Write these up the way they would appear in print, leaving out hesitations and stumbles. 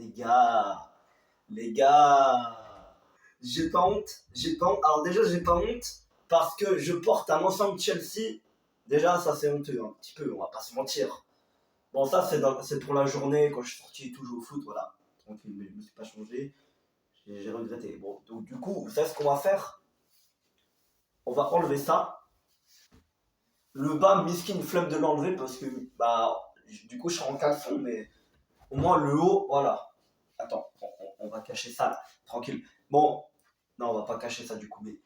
Les gars, les gars, j'ai pas honte, j'ai pas honte. Alors déjà, j'ai pas honte parce que je porte un ensemble Chelsea. Déjà, ça c'est honteux, un petit peu, on va pas se mentir. Bon, ça c'est pour la journée, quand je suis sorti et tout jouer au foot, voilà. Tranquille, mais je me suis pas changé, j'ai regretté. Bon, donc du coup, vous savez ce qu'on va faire? On va enlever ça. Le bas, Miskin, flemme de l'enlever parce que, bah, du coup, je serai en caleçon, mais au moins le haut, voilà. Attends, on va cacher ça là, tranquille. Bon, non, on va pas cacher ça du coup, mais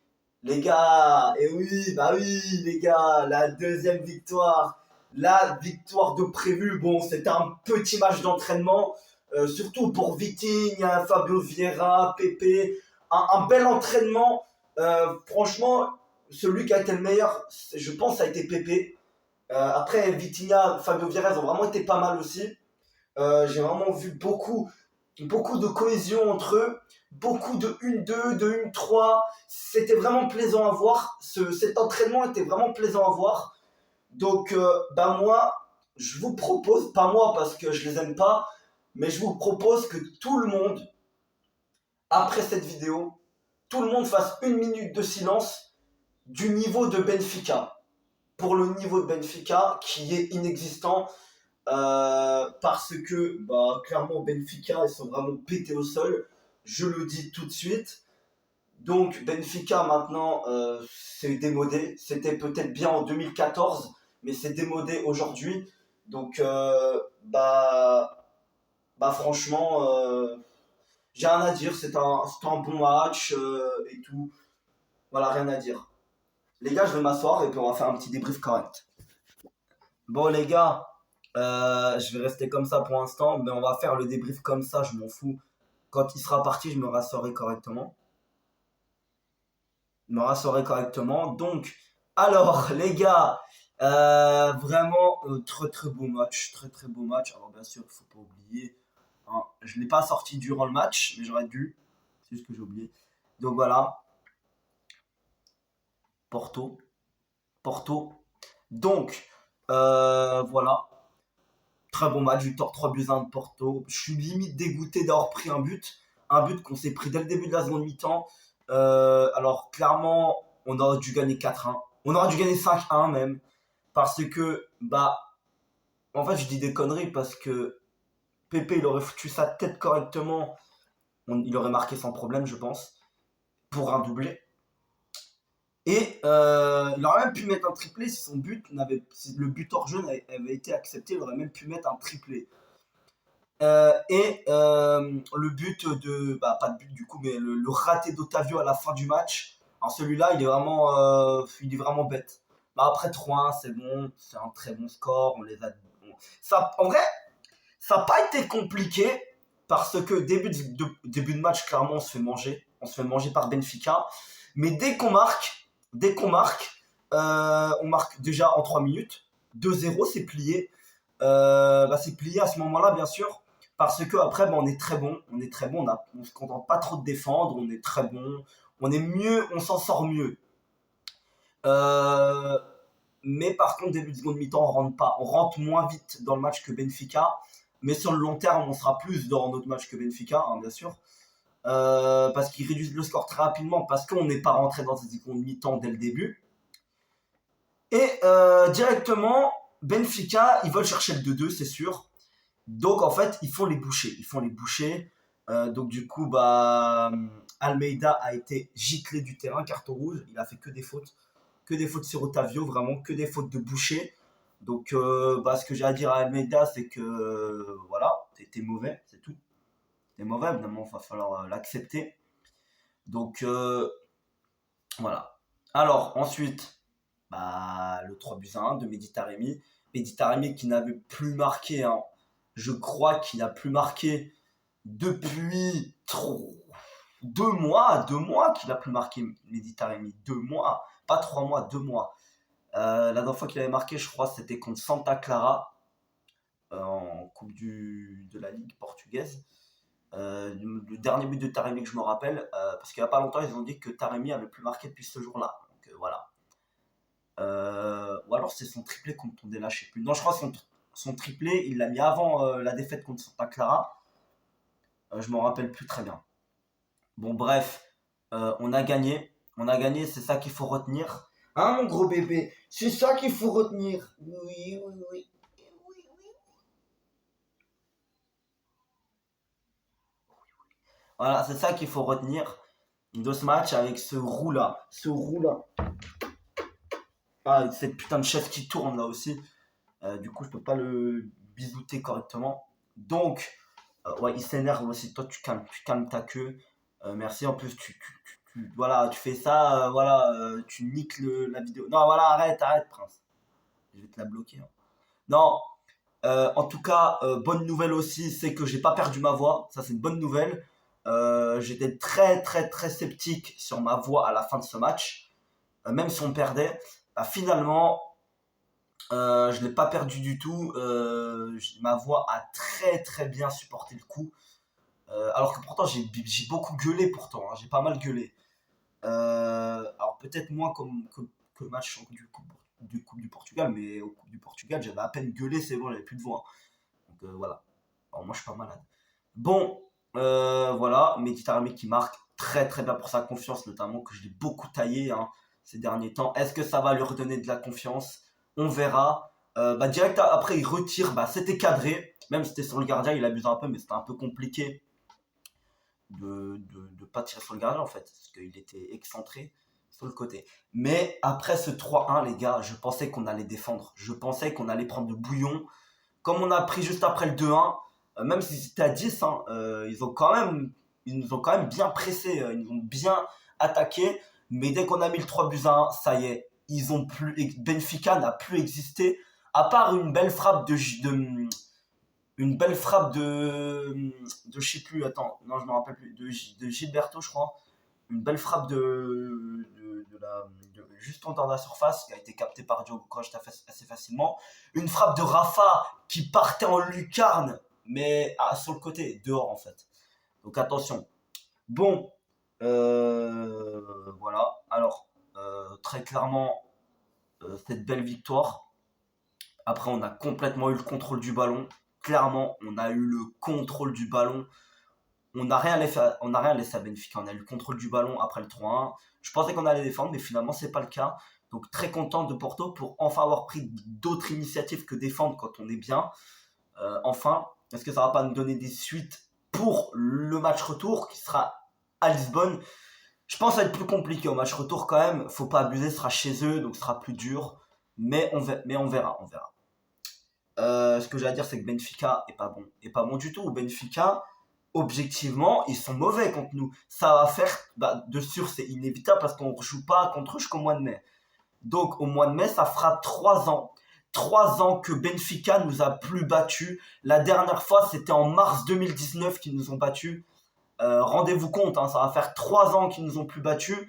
les gars, et oui, bah oui, les gars, la deuxième victoire, la victoire de prévu. Bon, c'était un petit match d'entraînement, surtout pour Vitinha, Fabio Vieira, Pepe, un bel entraînement. Franchement, celui qui a été le meilleur, je pense, ça a été Pepe. Après, Vitinha, Fabio Vieira, ils ont vraiment été pas mal aussi. J'ai vraiment vu beaucoup de cohésion entre eux, beaucoup de 1-2, de 1-3. C'était vraiment plaisant à voir. Cet entraînement était vraiment plaisant à voir. Donc, bah moi, je vous propose, pas moi parce que je les aime pas, mais je vous propose que tout le monde, après cette vidéo, tout le monde fasse 1 minute de silence du niveau de Benfica. Pour le niveau de Benfica qui est inexistant. Parce que bah, clairement Benfica ils sont vraiment pétés au sol, je le dis tout de suite. Donc Benfica maintenant c'est démodé, c'était peut-être bien en 2014 mais c'est démodé aujourd'hui. Donc bah franchement j'ai rien à dire, c'est un bon match et tout, voilà, rien à dire. Les gars, je vais m'asseoir et puis on va faire un petit débrief correct. Bon les gars, je vais rester comme ça pour l'instant, mais on va faire le débrief comme ça, je m'en fous. Quand il sera parti, je me rasseorai correctement. Je me rasseorai correctement. Donc, alors les gars, vraiment très très beau match, très très beau match. Alors bien sûr, il faut pas oublier, hein, je l'ai pas sorti durant le match, mais j'aurais dû. C'est ce que j'ai oublié. Donc voilà, Porto, Porto. Donc voilà. Très bon match, victoire 3-1 de Porto. Je suis limite dégoûté d'avoir pris un but. Un but qu'on s'est pris dès le début de la seconde mi-temps. Alors clairement, on aurait dû gagner 4-1. On aurait dû gagner 5-1 même. Parce que, bah, en fait, je dis des conneries parce que Pepe, il aurait foutu sa tête correctement. Il aurait marqué sans problème, je pense. Pour un doublé. Et il aurait même pu mettre un triplé si son but si le but hors jeu avait été accepté. Il aurait même pu mettre un triplé. Le but de, bah pas de but du coup, mais le raté d'Otavio à la fin du match. Alors celui-là, il est vraiment bête. Bah après 3-1, c'est bon, c'est un très bon score. On les a. Ça, en vrai, ça n'a pas été compliqué parce que début de match, clairement, on se fait manger par Benfica. Mais on marque déjà en 3 minutes. 2-0, c'est plié. C'est plié à ce moment-là, bien sûr, parce que après, on est très bon, on se contente pas trop de défendre, on est très bon, on est mieux, on s'en sort mieux. Euh, mais par contre, début de seconde mi-temps, on rentre pas, on rentre moins vite dans le match que Benfica, mais sur le long terme, on sera plus dans notre match que Benfica, hein, bien sûr. Parce qu'ils réduisent le score très rapidement, parce qu'on n'est pas rentré dans cette seconde mi-temps dès le début. Et directement, Benfica, ils veulent chercher le 2-2, c'est sûr. Donc en fait, ils font les bouchers. Donc du coup, bah, Almeida a été giclé du terrain, carton rouge. Il a fait que des fautes sur Otavio, vraiment que des fautes de boucher. Donc ce que j'ai à dire à Almeida, c'est que voilà, t'es mauvais, c'est tout. T'es mauvais, évidemment, il va falloir l'accepter. Donc voilà. Alors ensuite, bah, le 3-1 de Mehdi Taremi. Mehdi Taremi qui n'avait plus marqué, hein. Je crois qu'il n'a plus marqué depuis 2 mois qu'il a plus marqué, Mehdi Taremi. 2 mois, pas 3 mois, 2 mois. La dernière fois qu'il avait marqué, je crois, c'était contre Santa Clara en Coupe de la Ligue portugaise. Le dernier but de Taremi que je me rappelle, parce qu'il n'y a pas longtemps, ils ont dit que Taremi avait plus marqué depuis ce jour-là. Donc voilà. Ou alors c'est son triplé contre Tondela, je sais plus. Non, je crois que son triplé, il l'a mis avant la défaite contre Santa Clara. Je m'en rappelle plus très bien. Bon, bref, on a gagné. On a gagné, c'est ça qu'il faut retenir. Hein, mon gros bébé? C'est ça qu'il faut retenir. Oui, oui, oui. Voilà, c'est ça qu'il faut retenir de ce match avec ce roux-là. Ce roux-là. Ah, cette putain de chaise qui tourne là aussi. Du coup, je peux pas le bisouter correctement. Donc, ouais, il s'énerve aussi. Toi, tu calmes ta queue. Merci. En plus, voilà, tu fais ça. Voilà, tu niques la vidéo. Non, voilà, arrête, Prince. Je vais te la bloquer, hein. Non, en tout cas, bonne nouvelle aussi, c'est que j'ai pas perdu ma voix. Ça, c'est une bonne nouvelle. J'étais très, très, très sceptique sur ma voix à la fin de ce match. Même si on perdait, bah, finalement, je l'ai pas perdu du tout. Ma voix a très, très bien supporté le coup. Alors que pourtant, j'ai beaucoup gueulé pourtant. Hein, j'ai pas mal gueulé. Alors peut-être moins que le match du Coupe du Portugal, mais au Coupe du Portugal, j'avais à peine gueulé, c'est bon, j'avais plus de voix. Donc voilà. Alors, moi, je suis pas malade. Bon, voilà, Mehdi Taremi qui marque très très bien pour sa confiance, notamment que je l'ai beaucoup taillé, hein, ces derniers temps. Est-ce que ça va lui redonner de la confiance? On verra. Bah, direct après, il retire. Bah, c'était cadré. Même si c'était sur le gardien, il abuse un peu, mais c'était un peu compliqué de pas tirer sur le gardien en fait, parce qu'il était excentré sur le côté. Mais après ce 3-1, les gars, je pensais qu'on allait défendre. Je pensais qu'on allait prendre le bouillon. Comme on a pris juste après le 2-1, même si c'était à 10, hein, ils nous ont quand même bien pressé, ils nous ont bien attaqué. Mais dès qu'on a mis le 3-1, ça y est, Benfica n'a plus existé, à part une belle frappe je sais plus, attends, non, je me rappelle plus, de Gilberto, je crois. Une belle frappe juste en dehors de la surface qui a été captée par Diogo Costa assez facilement. Une frappe de Rafa qui partait en lucarne, mais sur le côté, dehors en fait. Donc attention. Bon, voilà. Alors, très clairement, cette belle victoire. Après, on a complètement eu le contrôle du ballon. Clairement, on a eu le contrôle du ballon. On n'a rien laissé à Benfica. On a eu le contrôle du ballon après le 3-1. Je pensais qu'on allait défendre, mais finalement, c'est pas le cas. Donc, très content de Porto pour enfin avoir pris d'autres initiatives que défendre quand on est bien. Enfin, est-ce que ça va pas nous donner des suites pour le match retour qui sera à Lisbonne? Je pense que ça va être plus compliqué au match retour quand même. Faut pas abuser, ce sera chez eux, donc ce sera plus dur. Mais on verra. Ce que j'ai à dire, c'est que Benfica est pas bon du tout. Benfica, objectivement, ils sont mauvais contre nous. Ça va faire, bah, de sûr, c'est inévitable parce qu'on ne joue pas contre eux jusqu'au mois de mai. Donc, au mois de mai, ça fera 3 ans. 3 ans que Benfica nous a plus battus. La dernière fois, c'était en mars 2019 qu'ils nous ont battus. Rendez-vous compte, hein, ça va faire 3 ans qu'ils nous ont plus battus.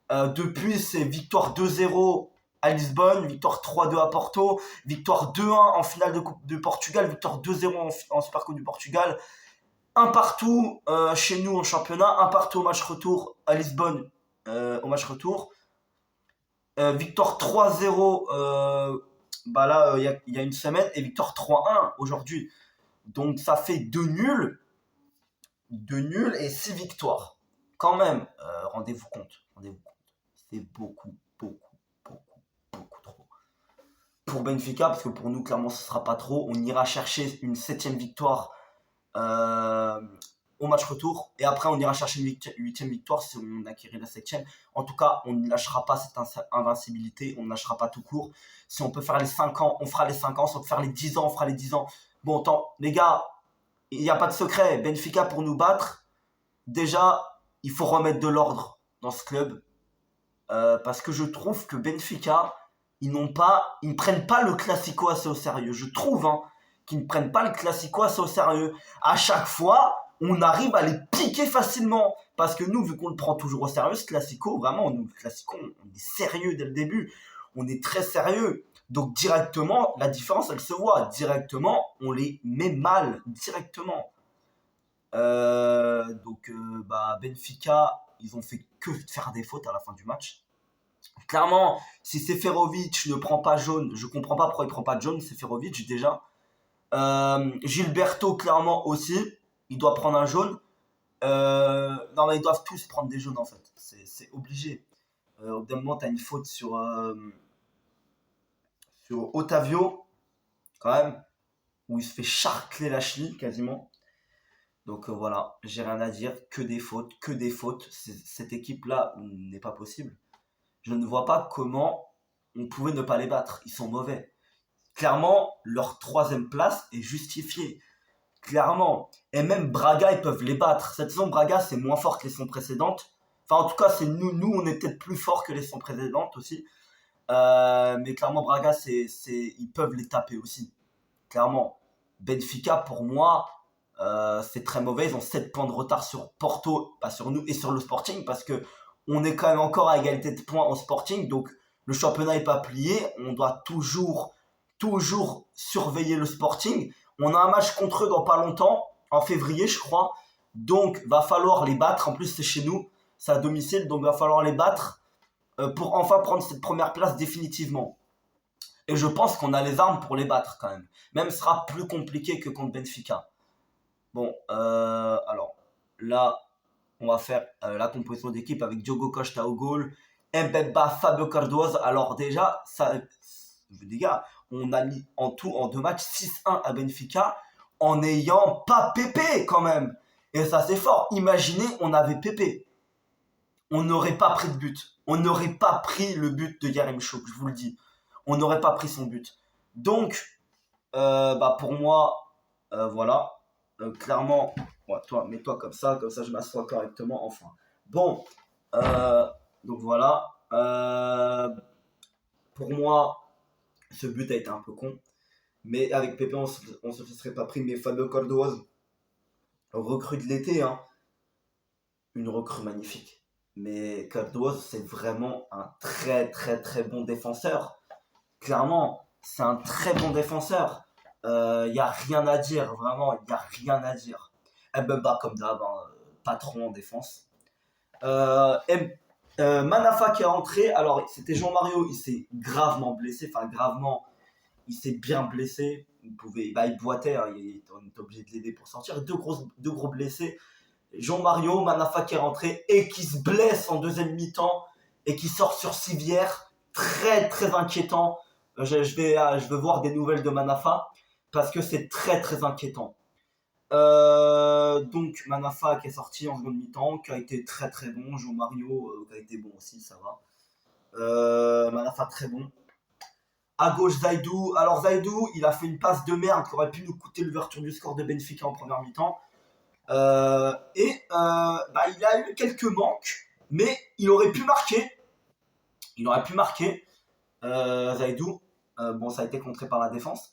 Depuis, c'est victoire 2-0 à Lisbonne, victoire 3-2 à Porto, victoire 2-1 en finale de Coupe de Portugal, victoire 2-0 en Super Coupe du Portugal, un partout chez nous en championnat, un partout au match retour à Lisbonne au match retour, victoire 3-0 bah là il y a une semaine et victoire 3-1 aujourd'hui. Donc ça fait 2 nuls et 6 victoires. Quand même, rendez-vous compte. C'est beaucoup, beaucoup, beaucoup, beaucoup trop. Pour Benfica, parce que pour nous, clairement, ce sera pas trop. On ira chercher une 7ème victoire euh, au match retour. Et après, on ira chercher une 8ème victoire si on acquérait la 7ème. En tout cas, on ne lâchera pas cette invincibilité. On ne lâchera pas tout court. Si on peut faire les 5 ans, on fera les 5 ans. Si on peut faire les 10 ans, on fera les 10 ans. Bon, les gars, il n'y a pas de secret. Benfica, pour nous battre, déjà, il faut remettre de l'ordre dans ce club. Parce que je trouve que Benfica, ils ne prennent pas le Classico assez au sérieux. Je trouve qu'ils ne prennent pas le Classico assez au sérieux. À chaque fois, on arrive à les piquer facilement. Parce que nous, vu qu'on le prend toujours au sérieux, ce Classico, vraiment, nous, le Classico, on est sérieux dès le début. On est très sérieux. Donc directement, la différence, elle se voit. Directement, on les met mal. Directement. Benfica, ils ont fait que faire des fautes à la fin du match. Clairement, si Seferovic ne prend pas jaune, je comprends pas pourquoi il prend pas de jaune, Seferovic déjà. Gilberto, clairement aussi. il doit prendre un jaune. Non, mais ils doivent tous prendre des jaunes en fait. C'est obligé. Au bout d'un moment, tu as une faute sur Otavio, quand même, où il se fait charcler la cheville quasiment. Donc voilà, j'ai rien à dire. Que des fautes, que des fautes. Cette équipe-là n'est pas possible. Je ne vois pas comment on pouvait ne pas les battre. Ils sont mauvais. Clairement, leur troisième place est justifiée. Clairement. Et même Braga, ils peuvent les battre. Cette saison, Braga, c'est moins fort que les saisons précédentes. Enfin, en tout cas, c'est nous, on est peut-être plus fort que les saisons précédentes aussi. Mais clairement, Braga, ils peuvent les taper aussi. Clairement. Benfica, pour moi, c'est très mauvais. Ils ont 7 points de retard sur Porto, pas sur nous, et sur le Sporting, parce que on est quand même encore à égalité de points au Sporting. Donc, le championnat n'est pas plié. On doit toujours surveiller le Sporting. On a un match contre eux dans pas longtemps, en février, je crois. Donc, va falloir les battre. En plus, c'est chez nous, c'est à domicile, donc va falloir les battre pour enfin prendre cette première place définitivement. Et je pense qu'on a les armes pour les battre quand même. Même ce sera plus compliqué que contre Benfica. Bon, alors là, on va faire la composition d'équipe avec Diogo Costa au goal, Mbemba, Fabio Cardoso. Alors déjà, les gars, on a mis en tout en 2 matchs 6-1 à Benfica en n'ayant pas Pépé quand même. Et ça c'est fort. Imaginez, on avait Pépé. On n'aurait pas pris de but. On n'aurait pas pris le but de Yaremchuk, je vous le dis. On n'aurait pas pris son but. Donc, pour moi, voilà. Clairement, ouais, toi, mets-toi comme ça je m'assois correctement, enfin. Bon, donc voilà. Pour moi, ce but a été un peu con. Mais avec Pépé, on se serait pas pris. Mais Fabio Cardoso, recrue de l'été, hein. Une recrue magnifique. Mais Cardoso, c'est vraiment un très très très bon défenseur. Clairement, c'est un très bon défenseur. Il n'y a rien à dire, vraiment, il n'y a rien à dire. Mbemba, comme d'hab, hein, patron en défense. Manafa qui est rentré, alors c'était Jean-Mario, il s'est gravement blessé, il s'est bien blessé. Il boitait, hein, on était obligé de l'aider pour sortir. Deux gros blessés. Jean-Mario, Manafa qui est rentré et qui se blesse en deuxième mi-temps et qui sort sur civière. Très très inquiétant. Je vais voir des nouvelles de Manafa parce que c'est très très inquiétant. Donc Manafa qui est sorti en seconde mi-temps, qui a été très très bon. Jean-Mario qui a été bon aussi, ça va. Manafa très bon. À gauche Zaidou. Alors Zaidou, il a fait une passe de merde qui aurait pu nous coûter l'ouverture du score de Benfica en première mi-temps. Il a eu quelques manques, mais il aurait pu marquer. Zaidou. Bon, ça a été contré par la défense.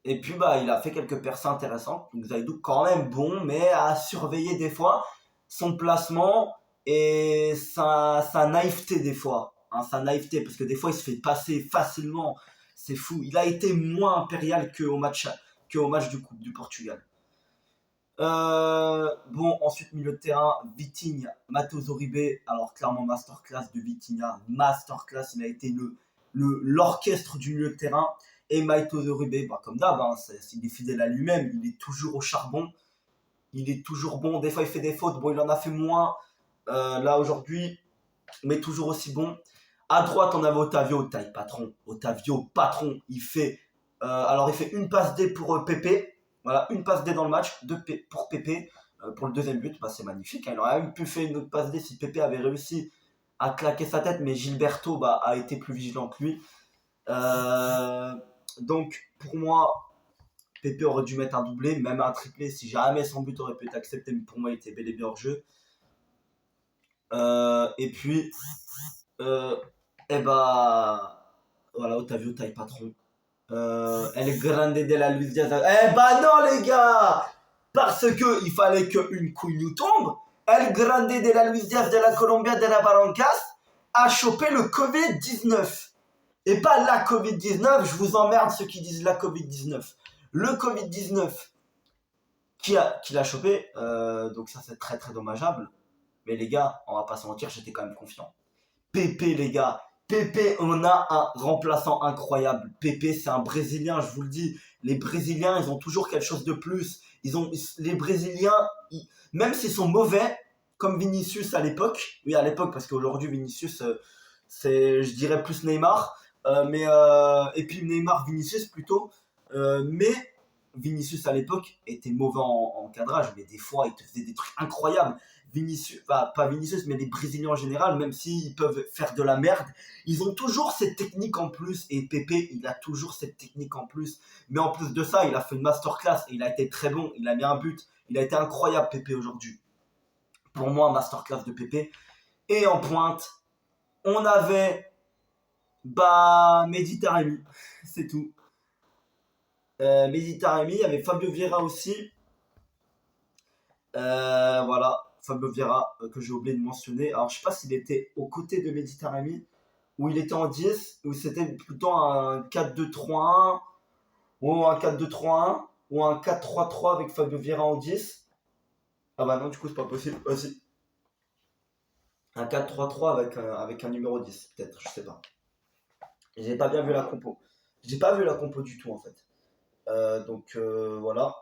Et puis, il a fait quelques percées intéressantes. Donc, Zaidou, quand même bon, mais à surveiller des fois son placement et sa naïveté des fois. Hein, sa naïveté, parce que des fois, il se fait passer facilement. C'est fou. Il a été moins impérial qu'au match du Portugal. Ensuite, milieu de terrain, Vitinha, Matheus Uribe. Alors, clairement, masterclass de Vitinha. Masterclass, il a été l'orchestre du milieu de terrain. Et Matheus Uribe, comme d'hab, hein, il est fidèle à lui-même. Il est toujours au charbon. Il est toujours bon. Des fois, il fait des fautes. Bon, il en a fait moins là aujourd'hui, mais toujours aussi bon. À droite, on avait Otavio, taille patron. Otavio, patron. Il fait une passe D pour Pépé. Voilà, une passe D dans le match pour Pépé. Pour le deuxième but, c'est magnifique. Il aurait même pu faire une autre passe D si Pépé avait réussi à claquer sa tête, mais Gilberto a été plus vigilant que lui. Donc, pour moi, Pépé aurait dû mettre un doublé, même un triplé. Si jamais son but aurait pu être accepté, mais pour moi, il était bel et bien hors jeu. Et puis, voilà, Otavio taille patron. El Grande de la Luis Diaz. Non, les gars! Parce que il fallait qu'une couille nous tombe. El Grande de la Luis Diaz de la Colombia de la Barrancas a chopé le Covid-19. Et pas la Covid-19, je vous emmerde ceux qui disent la Covid-19. Le Covid-19 qui l'a chopé, donc ça c'est très très dommageable. Mais les gars, on va pas se mentir, j'étais quand même confiant. Pépé, les gars, Pepe, on a un remplaçant incroyable. Pepe, c'est un Brésilien, je vous le dis. Les Brésiliens, ils ont toujours quelque chose de plus. Les Brésiliens, même s'ils sont mauvais, comme Vinicius à l'époque, oui à l'époque, parce qu'aujourd'hui Vinicius, c'est, je dirais plus Neymar, et puis Neymar, Vinicius plutôt, mais Vinicius à l'époque était mauvais en cadrage, mais des fois il te faisait des trucs incroyables. Vinicius, bah, pas Vinicius, mais les Brésiliens en général, même s'ils peuvent faire de la merde, ils ont toujours cette technique en plus. Et Pepe, il a toujours cette technique en plus. Mais en plus de ça, il a fait une masterclass et il a été très bon. Il a mis un but. Il a été incroyable, Pepe, aujourd'hui. Pour moi, masterclass de Pepe. Et en pointe, on avait Mehdi Taremi. C'est tout. Mehdi Taremi, il y avait Fabio Vieira aussi. Voilà, Fabio Vieira, que j'ai oublié de mentionner. Alors, je sais pas s'il était aux côtés de Mehdi Taremi, ou il était en 10, ou c'était plutôt un 4-2-3-1, ou un 4-2-3-1, ou un 4-3-3 avec Fabio Vieira en 10. Ah bah non, du coup, c'est pas possible. Aussi. Un 4-3-3 avec un numéro 10, peut-être, je sais pas. J'ai pas bien vu la compo. J'ai pas vu la compo du tout, en fait. Voilà.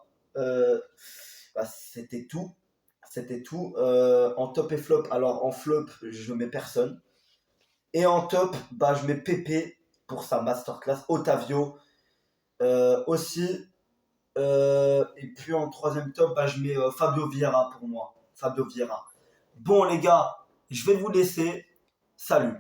C'était tout. C'était tout. En top et flop, alors en flop, je mets personne. Et en top, je mets Pepe pour sa masterclass. Otavio aussi. Et puis en troisième top, je mets Fabio Vieira pour moi. Fabio Vieira. Bon les gars, je vais vous laisser. Salut.